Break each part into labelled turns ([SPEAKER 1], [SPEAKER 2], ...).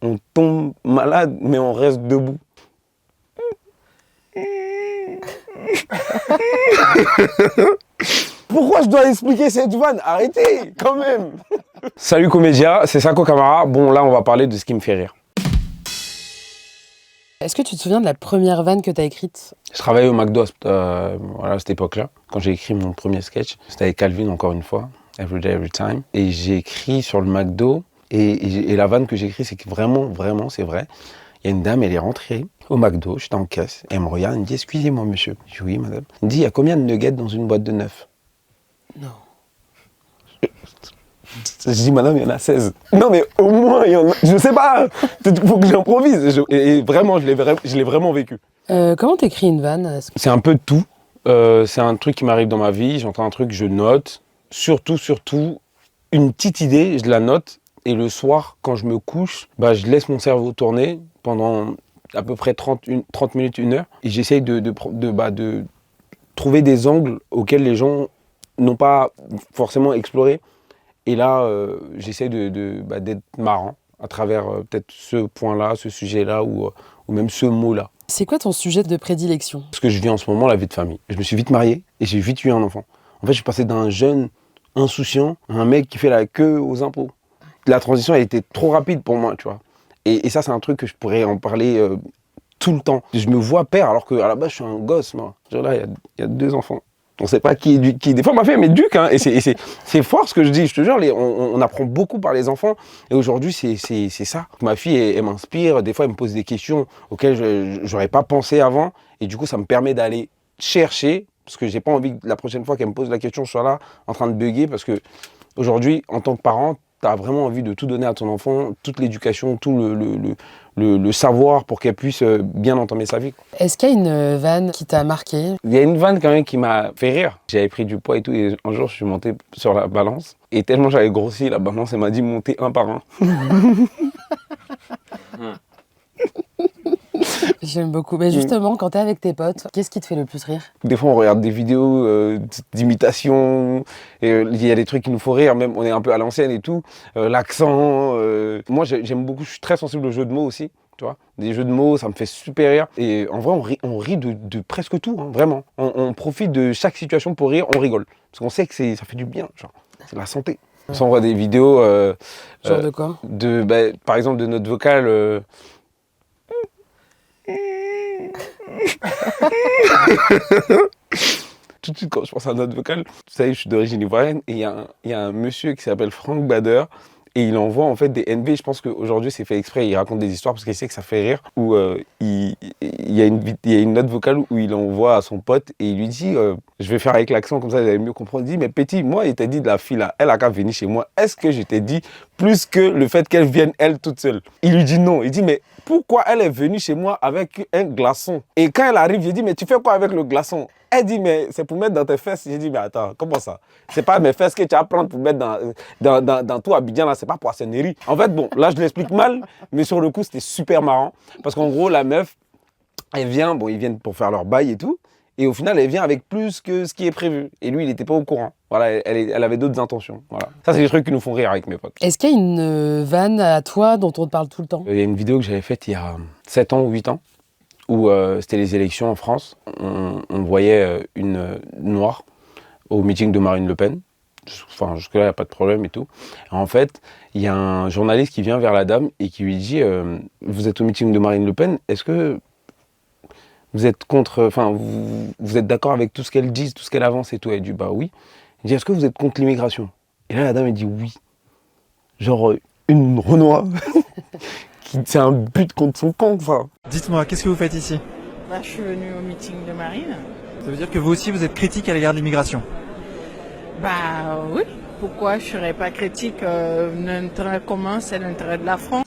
[SPEAKER 1] on tombe malade, mais on reste debout. Pourquoi je dois expliquer cette vanne? Arrêtez, quand même. Salut Comédia, c'est Sako Camara. Bon, là, on va parler de ce qui me fait rire.
[SPEAKER 2] Est-ce que tu te souviens de la première vanne que tu as écrite?
[SPEAKER 1] Je travaillais au McDo à cette époque-là, quand j'ai écrit mon premier sketch. C'était avec Calvin, encore une fois, Every Day, Every Time. Et j'ai écrit sur le McDo, et la vanne que j'ai écrite, c'est que vraiment, c'est vrai. Il y a une dame, elle est rentrée au McDo, j'étais en caisse, et elle me regarde, elle me dit « Excusez-moi, monsieur ». Je dis « Oui, madame ». Elle me dit « Il y a combien de nuggets dans une boîte de 9 ?»
[SPEAKER 2] Non.
[SPEAKER 1] Je dis « Madame, il y en a 16 ». Non, mais au moins, il y en a... Je sais pas, il faut que j'improvise. Et vraiment, je l'ai vraiment vécu.
[SPEAKER 2] Comment t'écris une vanne?
[SPEAKER 1] C'est un peu de tout. C'est un truc qui m'arrive dans ma vie, j'entends un truc, je note. Surtout, une petite idée, je la note. Et le soir, quand je me couche, je laisse mon cerveau tourner pendant à peu près 30 minutes, 1 heure. Et j'essaye de trouver des angles auxquels les gens n'ont pas forcément exploré. Et là, j'essaye d'être marrant à travers peut-être ce point-là, ce sujet-là ou même ce mot-là.
[SPEAKER 2] C'est quoi ton sujet de prédilection?
[SPEAKER 1] Parce que je vis en ce moment la vie de famille. Je me suis vite marié et j'ai vite eu un enfant. En fait, je suis passé d'un jeune insouciant à un mec qui fait la queue aux impôts. La transition a été trop rapide pour moi, tu vois. Et ça, c'est un truc que je pourrais en parler tout le temps. Je me vois père alors qu'à la base, je suis un gosse, moi. Genre là, il y a 2 enfants. On ne sait pas qui éduque qui. Des fois, ma fille m'éduque, hein. Et c'est fort ce que je dis. Je te jure, on apprend beaucoup par les enfants. Et aujourd'hui, c'est ça. Ma fille, elle m'inspire. Des fois, elle me pose des questions auxquelles je n'aurais pas pensé avant. Et du coup, ça me permet d'aller chercher. Parce que j'ai pas envie que la prochaine fois qu'elle me pose la question, je sois là en train de bugger. Parce que aujourd'hui, en tant que parent, tu as vraiment envie de tout donner à ton enfant, toute l'éducation, tout le savoir pour qu'elle puisse bien entamer sa vie.
[SPEAKER 2] Est-ce qu'il y a une vanne qui t'a marqué?
[SPEAKER 1] Il y a une vanne quand même qui m'a fait rire. J'avais pris du poids et tout, et un jour je suis monté sur la balance. Et tellement j'avais grossi, la balance, elle m'a dit monter un par un.
[SPEAKER 2] J'aime beaucoup. Mais justement, quand t'es avec tes potes, qu'est-ce qui te fait le plus rire?
[SPEAKER 1] Des fois, on regarde des vidéos d'imitation, et il y a des trucs qui nous font rire, même on est un peu à l'ancienne et tout. L'accent. Moi, j'aime beaucoup, je suis très sensible aux jeux de mots aussi. Tu vois, des jeux de mots, ça me fait super rire. Et en vrai, on rit de presque tout, hein, vraiment. On profite de chaque situation pour rire, on rigole. Parce qu'on sait que ça fait du bien, genre, c'est la santé. On s'envoie des vidéos.
[SPEAKER 2] Genre de quoi?
[SPEAKER 1] Par exemple, de notre vocal. Tout de suite, quand je pense à notre vocal, vous savez, je suis d'origine ivoirienne et il y a un monsieur qui s'appelle Franck Bader et il envoie en fait des NV. Je pense qu'aujourd'hui, c'est fait exprès. Il raconte des histoires parce qu'il sait que ça fait rire. Où il y a une note vocale où il envoie à son pote et il lui dit je vais faire avec l'accent, comme ça, vous allez mieux comprendre. Il dit mais petit, moi, il t'a dit de la fille là, elle a qu'à venir chez moi. Est-ce que je t'ai dit plus que le fait qu'elle vienne elle toute seule? Il lui dit non. Il dit mais pourquoi elle est venue chez moi avec un glaçon? Et quand elle arrive, j'ai dit mais tu fais quoi avec le glaçon? Elle dit mais c'est pour mettre dans tes fesses. J'ai dit mais attends, comment ça? C'est pas mes fesses que tu vas prendre pour mettre dans tout Abidjan là, c'est pas poissonnerie. En fait bon, là je l'explique mal, mais sur le coup c'était super marrant. Parce qu'en gros la meuf, elle vient, ils viennent pour faire leur bail et tout. Et au final, elle vient avec plus que ce qui est prévu. Et lui, il n'était pas au courant. Voilà, elle avait d'autres intentions. Voilà. Ça, c'est des trucs qui nous font rire avec mes potes.
[SPEAKER 2] Est-ce qu'il y a une vanne à toi dont on te parle tout le temps?
[SPEAKER 1] Il y a une vidéo que j'avais faite il y a 7 ans ou 8 ans, où c'était les élections en France. On voyait une noire au meeting de Marine Le Pen. Enfin, jusque-là, il n'y a pas de problème et tout. Et en fait, il y a un journaliste qui vient vers la dame et qui lui dit vous êtes au meeting de Marine Le Pen, est-ce que vous êtes vous êtes d'accord avec tout ce qu'elle dit, tout ce qu'elle avance et tout? Elle dit bah oui. Il dit est-ce que vous êtes contre l'immigration? Et là la dame elle dit oui. Genre une Renoir c'est un but contre son camp, ça.
[SPEAKER 3] Dites-moi, qu'est-ce que vous faites ici?
[SPEAKER 4] Je suis venue au meeting de Marine.
[SPEAKER 3] Ça veut dire que vous aussi vous êtes critique à l'égard de l'immigration?
[SPEAKER 4] Oui. Pourquoi je serais pas critique? L'intérêt commun, c'est l'intérêt de la France.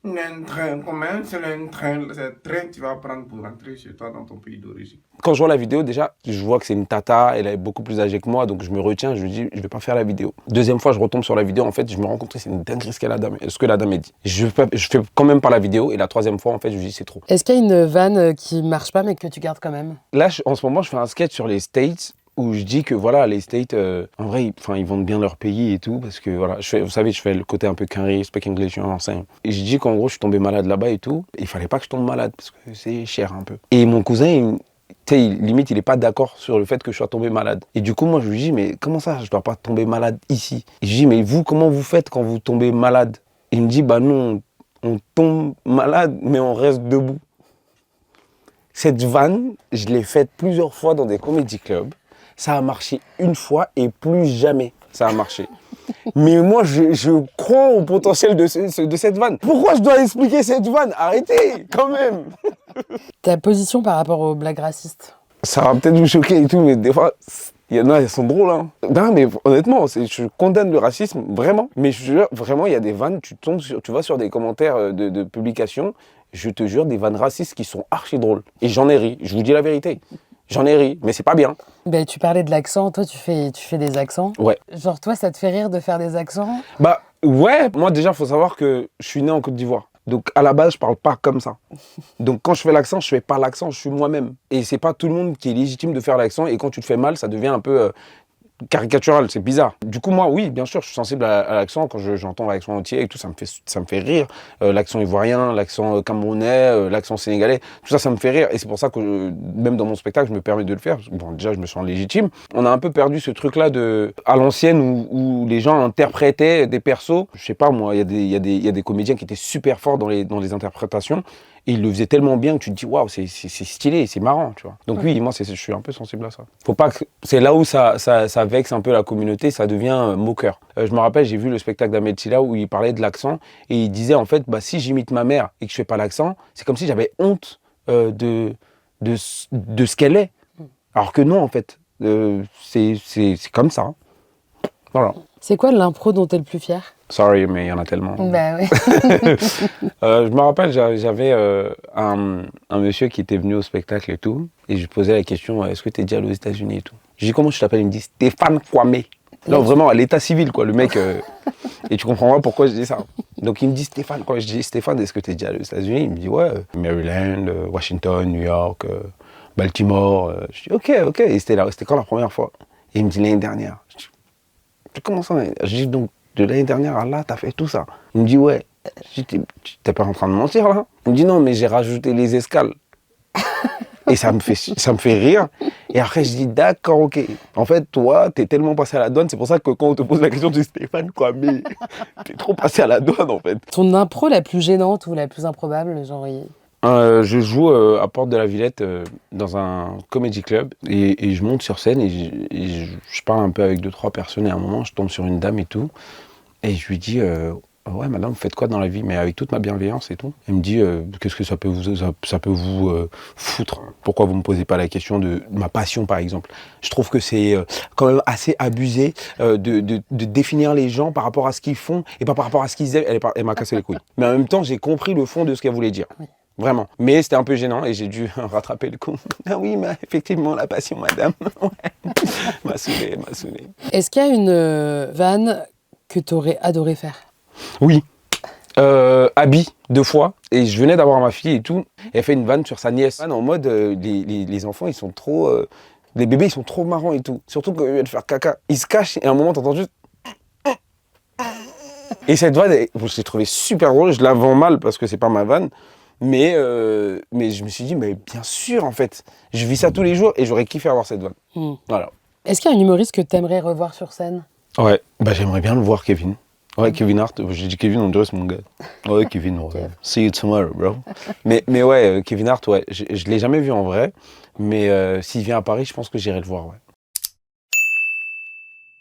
[SPEAKER 5] L'intérêt commun, c'est le train que tu vas prendre pour rentrer chez toi dans ton pays d'origine.
[SPEAKER 1] Quand je vois la vidéo, déjà, je vois que c'est une tata, elle est beaucoup plus âgée que moi, donc je me retiens, je lui dis, je vais pas faire la vidéo. Deuxième fois, je retombe sur la vidéo, en fait, je me rends compte que c'est une dinguerie ce que la dame a dit. Je fais quand même pas la vidéo, et la troisième fois, en fait, je lui dis, c'est trop.
[SPEAKER 2] Est-ce qu'il y a une vanne qui marche pas, mais que tu gardes quand même?
[SPEAKER 1] Là, en ce moment, je fais un sketch sur les States, où je dis que voilà, les States, en vrai, ils vendent bien leur pays et tout, parce que voilà, vous savez, je fais le côté un peu carré, speak English, je enseigne. Et je dis qu'en gros, je suis tombé malade là-bas et tout. Il fallait pas que je tombe malade, parce que c'est cher un peu. Et mon cousin, limite, il est pas d'accord sur le fait que je sois tombé malade. Et du coup, moi, je lui dis, mais comment ça, je dois pas tomber malade ici? Et je lui dis, mais vous, comment vous faites quand vous tombez malade? Il me dit, bah nous, on tombe malade, mais on reste debout. Cette vanne, je l'ai faite plusieurs fois dans des comedy clubs. Ça a marché une fois et plus jamais ça a marché. Mais moi, je crois au potentiel de cette vanne. Pourquoi je dois expliquer cette vanne? Arrêtez, quand même.
[SPEAKER 2] Ta position par rapport aux blagues racistes?
[SPEAKER 1] Ça va peut-être vous choquer et tout, mais des fois, il y en a, elles sont drôles. Hein. Non, mais honnêtement, je condamne le racisme, vraiment. Mais je te jure, vraiment, il y a des vannes, tu vas sur des commentaires de publications, je te jure, des vannes racistes qui sont archi drôles. Et j'en ai ri, je vous dis la vérité. J'en ai ri, mais c'est pas bien.
[SPEAKER 2] Ben, tu parlais de l'accent, toi tu fais des accents.
[SPEAKER 1] Ouais.
[SPEAKER 2] Genre toi, ça te fait rire de faire des accents?
[SPEAKER 1] Bah ouais, moi déjà, il faut savoir que je suis né en Côte d'Ivoire. Donc à la base, je parle pas comme ça. Donc quand je fais l'accent, je fais pas l'accent, je suis moi-même. Et c'est pas tout le monde qui est légitime de faire l'accent. Et quand tu te fais mal, ça devient un peu caricatural, c'est bizarre. Du coup, moi, oui, bien sûr, je suis sensible à l'accent. Quand j'entends l'accent entier et tout, ça me fait rire. L'accent ivoirien, l'accent camerounais, l'accent sénégalais, tout ça, ça me fait rire. Et c'est pour ça que, même dans mon spectacle, je me permets de le faire. Bon, déjà, je me sens légitime. On a un peu perdu ce truc-là à l'ancienne où les gens interprétaient des persos. Je sais pas, moi, il y a des comédiens qui étaient super forts dans les interprétations. Et il le faisait tellement bien que tu te dis, waouh, c'est stylé, c'est marrant, tu vois. Donc oui, moi, je suis un peu sensible à ça. Faut pas que... C'est là où ça vexe un peu la communauté, ça devient moqueur. Je me rappelle, j'ai vu le spectacle d'Ahmed Silla où il parlait de l'accent et il disait, en fait, bah, si j'imite ma mère et que je fais pas l'accent, c'est comme si j'avais honte de ce qu'elle est. Alors que non, en fait, c'est comme ça. Voilà.
[SPEAKER 2] C'est quoi l'impro dont t'es le plus fier?
[SPEAKER 1] Sorry, mais il y en a tellement.
[SPEAKER 2] Bah oui.
[SPEAKER 1] Je me rappelle, j'avais un monsieur qui était venu au spectacle et tout, et je lui posais la question, est-ce que tu es déjà allé aux États-Unis et tout. Je lui dis, comment tu t'appelles? Il me dit, Stéphane Kwame. Non, vraiment, à l'état civil, quoi, le mec. Et tu comprendras pourquoi je dis ça. Donc il me dit, Stéphane, quoi. Je dis, Stéphane, est-ce que tu es déjà allé aux États-Unis? Il me dit, ouais, Maryland, Washington, New York, Baltimore. Je dis, ok. Et c'était quand la première fois? Et il me dit, l'année dernière. Je dis, comment ça? Je dis, donc, de l'année dernière à là, t'as fait tout ça? Il me dit, ouais. Je dis, t'es pas en train de mentir, là? Il me dit, non, mais j'ai rajouté les escales. Et ça me fait rire. Et après, je dis, d'accord, ok. En fait, toi, t'es tellement passé à la douane, c'est pour ça que quand on te pose la question, tu dis, Stéphane, quoi, mais t'es trop passé à la douane, en fait.
[SPEAKER 2] Ton impro la plus gênante ou la plus improbable, genre...
[SPEAKER 1] Je joue à Porte de la Villette dans un comedy club et je monte sur scène et je parle un peu avec 2-3 personnes et à un moment, je tombe sur une dame et tout. Et je lui dis, ouais, madame, vous faites quoi dans la vie? Mais avec toute ma bienveillance et tout. Elle me dit, qu'est-ce que ça peut vous foutre? Pourquoi vous me posez pas la question de ma passion, par exemple? Je trouve que c'est quand même assez abusé de définir les gens par rapport à ce qu'ils font et pas par rapport à ce qu'ils aiment. Elle m'a cassé les couilles. Mais en même temps, j'ai compris le fond de ce qu'elle voulait dire. Oui. Vraiment. Mais c'était un peu gênant et j'ai dû rattraper le coup. Ah oui, mais effectivement, la passion, madame. Ouais. m'a saoulé.
[SPEAKER 2] Est-ce qu'il y a une vanne que t'aurais adoré faire?
[SPEAKER 1] Oui. Abby, 2 fois. Et je venais d'avoir ma fille et tout. Elle fait une vanne sur sa nièce. En mode, les enfants, ils sont trop... les bébés, ils sont trop marrants et tout. Surtout quand ils viennent faire caca. Ils se cachent et à un moment, t'entends juste... Et cette vanne, je l'ai trouvée super drôle. Je la vends mal parce que c'est pas ma vanne. Mais je me suis dit, mais bien sûr, en fait. Je vis ça tous les jours et j'aurais kiffé avoir cette vanne. Voilà.
[SPEAKER 2] Est-ce qu'il y a un humoriste que t'aimerais revoir sur scène?
[SPEAKER 1] Ouais, bah j'aimerais bien le voir, Kevin. Ouais, Kevin Hart. J'ai dit Kevin, on dirait c'est mon gars. Ouais, Kevin, ouais. See you tomorrow, bro. mais ouais, Kevin Hart, ouais. Je l'ai jamais vu en vrai. Mais s'il vient à Paris, je pense que j'irai le voir, ouais.